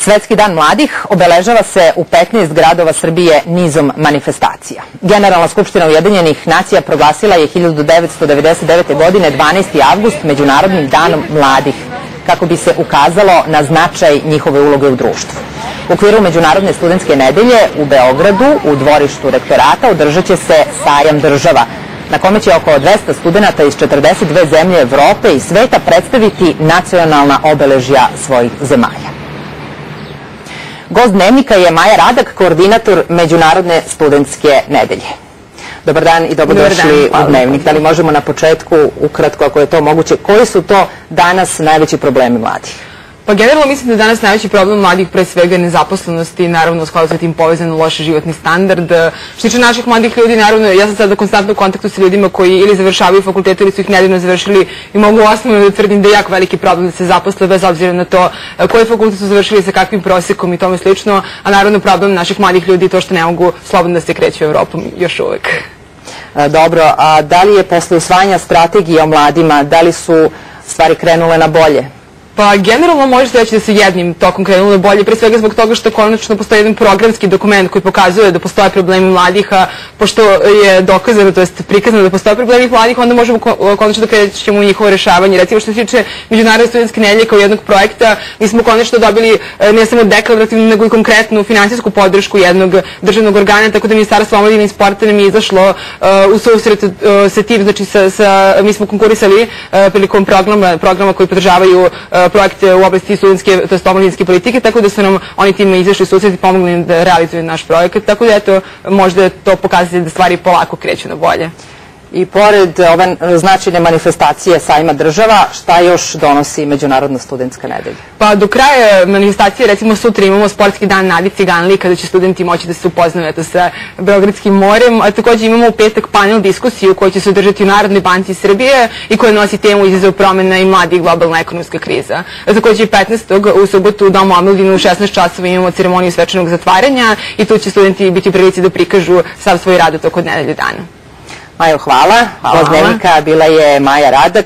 Svetski dan mladih obeležava se u 15 gradova Srbije nizom manifestacija. Generalna skupština Ujedinjenih nacija proglasila je 1999. godine 12. avgust Međunarodnim danom mladih, kako bi se ukazalo na značaj njihove uloge u društvu. U okviru Međunarodne studentske nedelje u Beogradu, u dvorištu rektorata, održat će se sajam država, na kome će oko 200 studenta iz 42 zemlje Evrope i sveta predstaviti nacionalna obeležja svojih zemalja. Gost Dnevnika je Maja Radak, koordinator Međunarodne studentske nedelje. Dobar dan i dobrodošli u Dnevnik. Da li možemo na početku, ukratko ako je to moguće, koji su to danas najveći problemi mladih? Pa generalno mislim da je danas najveći problem mladih pre svega nezaposlenost i naravno u skladu sa tim povezano loš životni standard. Što se tiče naših mladih ljudi, naravno ja sam sada konstantno u kontaktu sa ljudima koji ili završavaju fakultet ili su ih nedavno završili i mogu osnovno da tvrdim da je jako veliki problem da se zaposle bez obzira na to koji fakultet su završili, sa kakvim prosekom i tome slično, a naravno problem naših mladih ljudi je to što ne mogu slobodno da se kreću Evropom još uvek. Dobro, a da li je posle usvajanja strategije o mladima, da li su stvari krenule na bolje? Pa generalno može se reći da se jednim tokom krenulo bolje, pre svega zbog toga što konačno postoji jedan programski dokument koji pokazuje da postoje problemi mladih, a pošto je dokazano, to jest prikazano da postoje problemi mladih, onda možemo konačno da krećemo u njihovo rešavanje. Recimo što se tiče Međunarodne studentske nedelje kao jednog projekta, mi smo konačno dobili ne samo deklarativnu, nego i konkretnu finansijsku podršku jednog državnog organa, tako da Ministarstvo omladine i sporta nam je izašlo u susret sa tim, znači mi smo konkurisali prilikom programa koji podržavaju projekte u oblasti studentske, to jest omladinske politike, tako da su nam oni time izašli u susret i pomogli da realizuju naš projekat, tako da eto, možda je to pokazati da stvari polako kreću na bolje. I pored ove značajne manifestacije sajma država, šta još donosi Međunarodna studentska nedelja? Pa do kraja manifestacije, recimo sutra imamo sportski dan Nadi Ciganli, kada će studenti moći da se upoznaju sa Beogradskim morem, a također imamo u petak panel diskusiju koja će se održati u Narodnoj banci Srbije i koja nosi temu izazov promena i mladi i globalna ekonomska kriza. Također i 15. u subotu u Domu omladine u 16 časova imamo ceremoniju svečanog zatvaranja i tu će studenti biti u prilici da prikažu sav svoj rad tokom nedelju dana. Majo, hvala. Gost Dnevnika bila je Maja Radak.